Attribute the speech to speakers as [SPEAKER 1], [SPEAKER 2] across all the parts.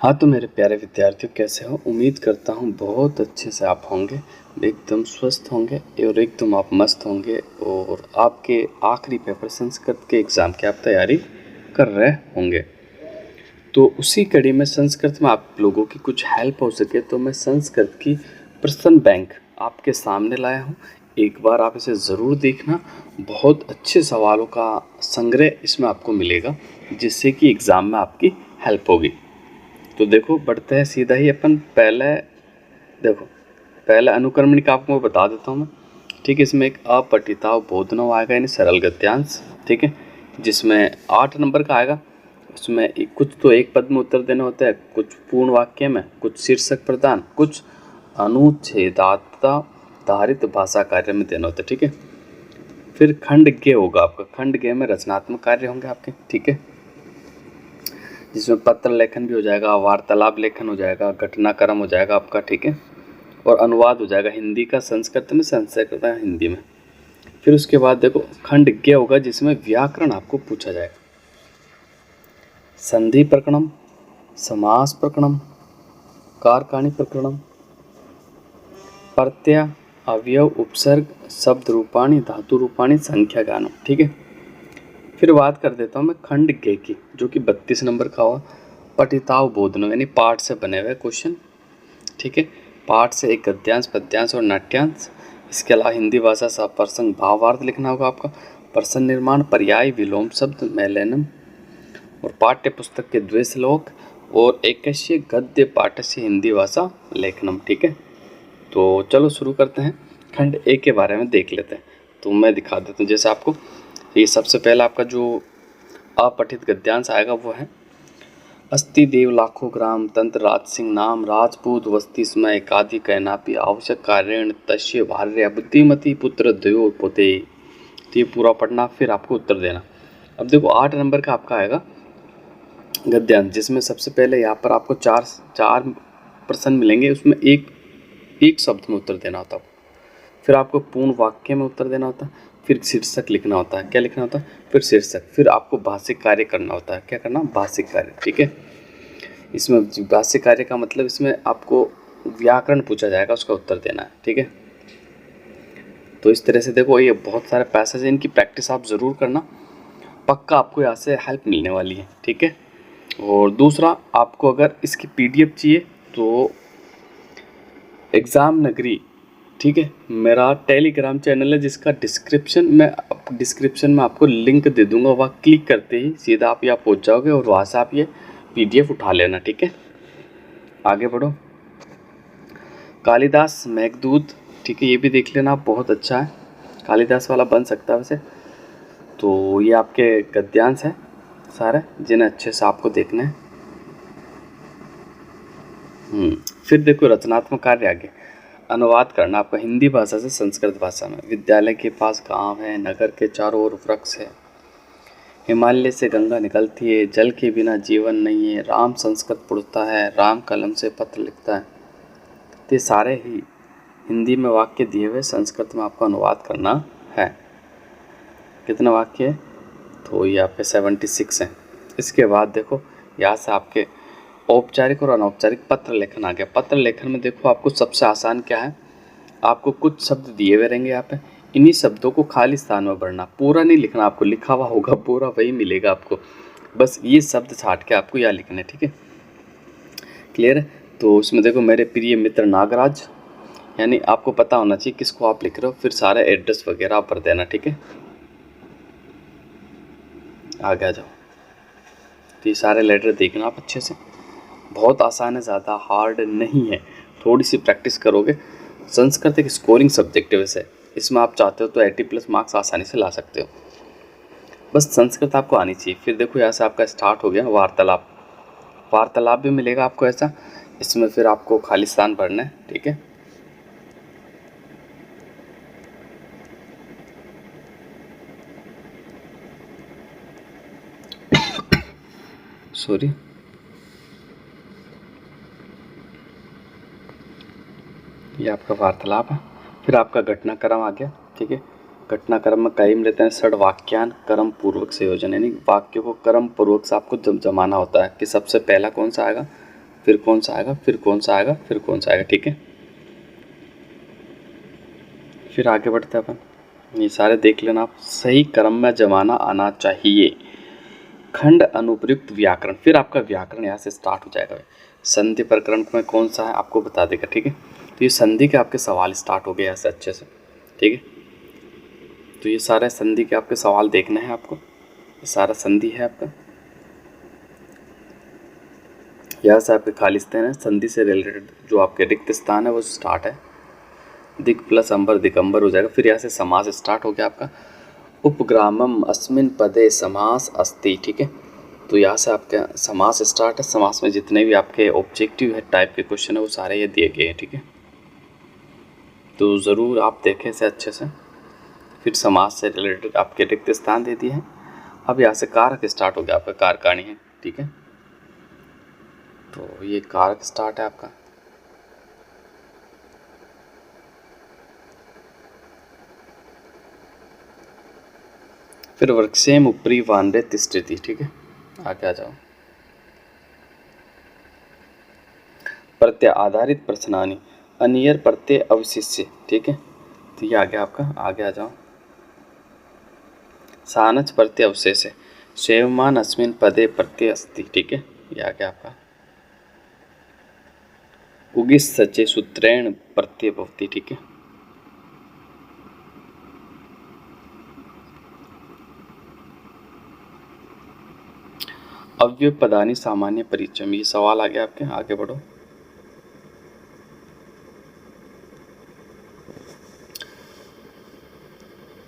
[SPEAKER 1] हाँ, तो मेरे प्यारे विद्यार्थियों कैसे हो? उम्मीद करता हूँ बहुत अच्छे से आप होंगे, एकदम स्वस्थ होंगे और एकदम आप मस्त होंगे और आपके आखिरी पेपर संस्कृत के एग्ज़ाम की आप तैयारी कर रहे होंगे। तो उसी कड़ी में संस्कृत में आप लोगों की कुछ हेल्प हो सके तो मैं संस्कृत की प्रश्न बैंक आपके सामने लाया हूँ। एक बार आप इसे ज़रूर देखना, बहुत अच्छे सवालों का संग्रह इसमें आपको मिलेगा जिससे कि एग्ज़ाम में आपकी हेल्प होगी। तो देखो बढ़ते हैं सीधा ही अपन देखो पहले अनुक्रमणिका आपको बता देता हूँ मैं। ठीक है, इसमें एक अपठिता बोधनव आएगा यानी सरल गद्यांश। ठीक है, जिसमें 8 नंबर का आएगा। उसमें कुछ तो एक पद में उत्तर देना होता है, कुछ पूर्ण वाक्य में, कुछ शीर्षक प्रदान, कुछ अनुच्छेदाधारित भाषा कार्य में देना होता है। ठीक है, फिर खंड ग होगा आपका। खंड ग में रचनात्मक कार्य होंगे आपके। ठीक है, जिसमें पत्र लेखन भी हो जाएगा, वार्तालाप लेखन हो जाएगा, घटनाक्रम हो जाएगा आपका। ठीक है, और अनुवाद हो जाएगा हिंदी का संस्कृत में, संस्कृत का हिंदी में। फिर उसके बाद देखो खंड ग होगा जिसमें व्याकरण आपको पूछा जाएगा। संधि प्रकरणम, समास प्रकरणम, कारकाणी प्रकरणम, प्रत्यय, अवयव, उपसर्ग, शब्द रूपाणी, धातु रूपाणी, संख्या ज्ञानम। ठीक है, फिर बात कर देता हूँ मैं खंड ग की, जो कि 32 नंबर का हुआ। पठिताव बोधनो यानी पाठ से बने हुए क्वेश्चन। ठीक है, पाठ से एक गद्यांश, पद्यांश और नाट्यांश। इसके अलावा हिंदी भाषा सा प्रसंग भावार्थ लिखना होगा आपका। प्रश्न निर्माण, पर्याय, विलोम शब्द, मेलनम और पाठ्य पुस्तक के द्वय श्लोक और एकस्य गद्य पाठ से हिंदी भाषा लेखनम। ठीक है, तो चलो शुरू करते हैं। खंड ए के बारे में देख लेते हैं। तो मैं दिखा देता हूँ जैसे आपको। ये सबसे पहला आपका जो अपठित गद्यांश आएगा वो है अस्ति देव लाखों ग्राम तंत्र राज सिंह नाम राजपूत वस्ती समय एकादि कैनापि आवश्यक कार्यण तस्य भार्य बुद्धिमती पुत्र द्वयो पोते। तो ये पूरा पढ़ना, फिर आपको उत्तर देना। अब देखो 8 नंबर का आपका आएगा गद्यांश, जिसमें सबसे पहले यहाँ पर आपको चार प्रश्न मिलेंगे। उसमें एक शब्द में उत्तर देना होता है। फिर आपको पूर्ण वाक्य में उत्तर देना होता है। फिर शीर्षक लिखना होता है। क्या लिखना होता है? फिर शीर्षक। फिर आपको भाषिक कार्य करना होता है। क्या करना? भाषिक कार्य। ठीक है, इसमें भाषिक कार्य का मतलब इसमें आपको व्याकरण पूछा जाएगा, उसका उत्तर देना है। ठीक है, तो इस तरह से देखो ये बहुत सारे पैसेज हैं, इनकी प्रैक्टिस आप ज़रूर करना, पक्का आपको यहाँ से हेल्प मिलने वाली है। ठीक है, और दूसरा आपको अगर इसकी PDF चाहिए तो एग्ज़ाम नगरी, ठीक है, मेरा टेलीग्राम चैनल है जिसका डिस्क्रिप्शन में आपको लिंक दे दूंगा। वहाँ क्लिक करते ही सीधा आप यहाँ पहुँच जाओगे और वहाँ से आप ये PDF उठा लेना। ठीक है, आगे बढ़ो। कालिदास मेघदूत, ठीक है, ये भी देख लेना, बहुत अच्छा है, कालिदास वाला बन सकता है वैसे। तो ये आपके गद्यांश है सारे, जिन्हें अच्छे से आपको देखना है। फिर देखो रचनात्मक कार्य आगे। अनुवाद करना आपका हिंदी भाषा से संस्कृत भाषा में। विद्यालय के पास गांव है, नगर के चारों ओर वृक्ष है, हिमालय से गंगा निकलती है, जल के बिना जीवन नहीं है, राम संस्कृत पढ़ता है, राम कलम से पत्र लिखता है। ये सारे ही हिंदी में वाक्य दिए हुए, संस्कृत में आपको अनुवाद करना है। कितने वाक्य है? तो ये आपके 76 हैं। इसके बाद देखो यहाँ से आपके औपचारिक और अनौपचारिक पत्र लेखन आ गया। पत्र लेखन में देखो आपको सबसे आसान क्या है, आपको कुछ शब्द दिए हुए रहेंगे यहाँ पे, इन्हीं शब्दों को खाली स्थान में भरना, पूरा नहीं लिखना। आपको लिखा हुआ होगा पूरा, वही मिलेगा आपको, बस ये शब्द छाट के आपको यहाँ लिखना है। ठीक है, क्लियर है? तो उसमें देखो मेरे प्रिय मित्र नागराज, यानी आपको पता होना चाहिए किसको आप लिख रहे हो। फिर सारे एड्रेस वगैरह आप भर देना। ठीक है, आगे आ जाओ। तो ये सारे लेटर देखना आप अच्छे से, बहुत आसान है, ज़्यादा हार्ड नहीं है, थोड़ी सी प्रैक्टिस करोगे। संस्कृत एक स्कोरिंग सब्जेक्ट है वैसे, इसमें आप चाहते हो तो 80+ मार्क्स आसानी से ला सकते हो, बस संस्कृत आपको आनी चाहिए। फिर देखो यहाँ से आपका स्टार्ट हो गया वार्तालाप। वार्तालाप भी मिलेगा आपको ऐसा, इसमें फिर आपको खाली स्थान भरना है। ठीक है, सॉरी, ये आपका वार्तालाप है। फिर आपका घटनाक्रम आ गया। ठीक है, घटनाक्रम में कई रहते हैं षड वाक्यान कर्म पूर्वक संयोजन, यानी वाक्य को कर्म पूर्वक से आपको जमाना होता है कि सबसे पहला कौन सा आएगा, फिर कौन सा आएगा, फिर कौन सा आएगा, फिर कौन सा आएगा, ठीक है। फिर आगे बढ़ते हैं अपन, ये सारे देख लेना आप। सही क्रम में जमाना आना चाहिए। खंड अनुप्रयुक्त व्याकरण, फिर आपका व्याकरण यहाँ से स्टार्ट हो जाएगा। संधि प्रकरण में कौन सा है आपको बता देगा, ठीक है। तो ये संधि के आपके सवाल स्टार्ट हो गए यहाँ से अच्छे से, ठीक है। तो ये सारे संधि के आपके सवाल देखने हैं आपको, ये सारा संधि है आपका। यहाँ से आपके खाली स्थान है, संधि से रिलेटेड जो आपके रिक्त स्थान है वो स्टार्ट है। दिक् प्लस अंबर दिगंबर हो जाएगा। फिर यहाँ से समास स्टार्ट हो गया आपका। उपग्रामम अस्मिन् पदे समास अस्ति, ठीक है। तो यहाँ से आपका समास स्टार्ट है। समास में जितने भी आपके ऑब्जेक्टिव है टाइप के क्वेश्चन है वो सारे ये दिए गए हैं, ठीक है। तो ज़रूर आप देखें इसे अच्छे से। फिर समास से रिलेटेड आपके रिक्त स्थान दे दिए हैं। अब यहाँ से कारक स्टार्ट हो गया आपका, कारकाणी है, ठीक है। तो ये कारक स्टार्ट है आपका। फिर वृक्षेम उपरी वानरे तिष्ठति, ठीक है। आगे आ जाओ। प्रत्यय आधारित प्रश्नानि अनियर प्रत्यय अवशिष्य, ठीक है। तो ये आ गया आपका। आगे आ जाओ। सानच प्रत्यय अवशेष है। सेवमान अस्मिन् पदे प्रत्यय अस्ति, ठीक है। ये आ गया आपका। उगिस सचे सूत्रेण प्रत्यय भवति, ठीक है। अव्यय पदानि सामान्य परिचय, ये सवाल आ गया आपके। आगे बढ़ो।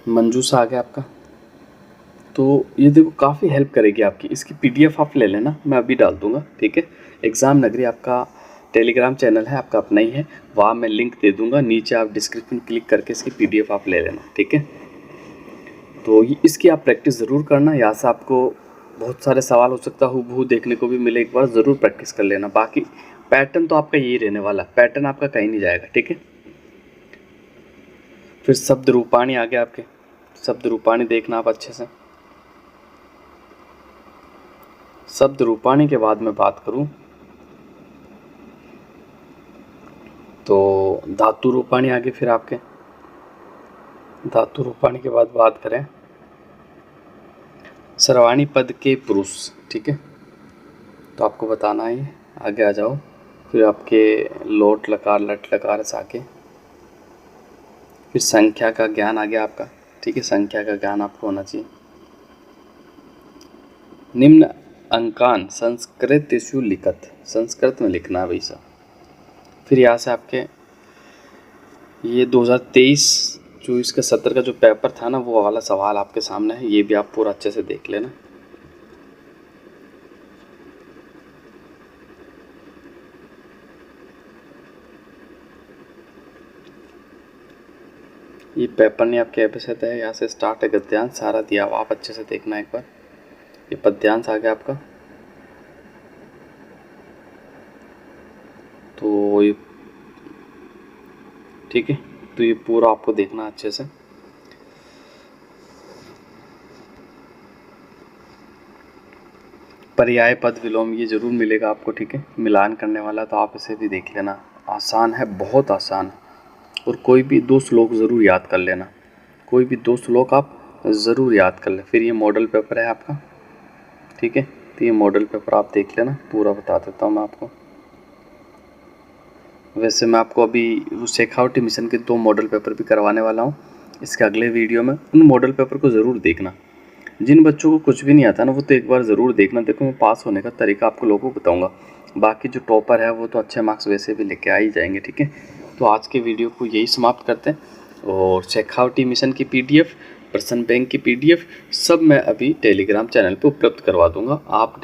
[SPEAKER 1] मंजूषा आ गया आपका। तो ये देखो काफ़ी हेल्प करेगी आपकी। इसकी पीडीएफ आप ले लेना, मैं अभी डाल दूंगा, ठीक है। एग्ज़ाम नगरी आपका टेलीग्राम चैनल है, आपका अपना ही है, वहाँ मैं लिंक दे दूंगा नीचे। आप डिस्क्रिप्शन क्लिक करके इसकी पीडीएफ आप ले लेना, ठीक है। तो इसकी आप प्रैक्टिस ज़रूर करना। यहाँ से आपको बहुत सारे सवाल हो सकता है हूबहू देखने को भी मिले, एक बार ज़रूर प्रैक्टिस कर लेना। बाकी पैटर्न तो आपका यही रहने वाला, पैटर्न आपका कहीं नहीं जाएगा, ठीक है। फिर शब्द रूपाणी आ गया आपके। शब्द रूपाणी देखना आप अच्छे से। शब्द रूपाणी के बाद मैं बात करूं तो धातु रूपाणी आगे। फिर आपके धातु रूपाणी के बाद बात करें सर्वाणी पद के पुरुष, ठीक है। तो आपको बताना है। आगे आ जाओ। फिर आपके लोट लकार लट लकार से आके फिर संख्या का ज्ञान आ गया आपका, ठीक है। संख्या का ज्ञान आपको होना चाहिए। निम्न अंकान संस्कृतेषु लिखत, संस्कृत में लिखना है भाई साहब। फिर यहाँ से आपके ये 2023 जो इसका 70 का जो पेपर था ना, वो वाला सवाल आपके सामने है, ये भी आप पूरा अच्छे से देख लेना। ये पेपर नहीं आपके एपिसोड है, यहाँ से स्टार्ट है गद्यांश, सारा दिया हुआ, आप अच्छे से देखना एक बार। ये पद्यांश आ गया आपका। तो ये ठीक है, तो ये पूरा आपको देखना अच्छे से। पर्याय पद विलोम ये जरूर मिलेगा आपको, ठीक है। मिलान करने वाला तो आप इसे भी देख लेना, आसान है, बहुत आसान है। और कोई भी 2 श्लोक ज़रूर याद कर लेना, कोई भी 2 श्लोक आप ज़रूर याद कर लें। फिर ये मॉडल पेपर है आपका, ठीक है। तो ये मॉडल पेपर आप देख लेना, पूरा बता देता हूँ मैं आपको। वैसे मैं आपको अभी वो शेखावटी मिशन के 2 मॉडल पेपर भी करवाने वाला हूँ इसके अगले वीडियो में। उन मॉडल पेपर को ज़रूर देखना। जिन बच्चों को कुछ भी नहीं आता ना, वो तो एक बार ज़रूर देखना। देखो मैं पास होने का तरीका आपको लोगों को बताऊँगा। बाकी जो टॉपर है वो तो अच्छे मार्क्स वैसे भी लेके आ ही जाएंगे, ठीक है। तो आज के वीडियो को यही समाप्त करते हैं। और शेखावटी मिशन की पीडीएफ, प्रश्न बैंक की पीडीएफ सब मैं अभी टेलीग्राम चैनल पे उपलब्ध करवा दूंगा। आप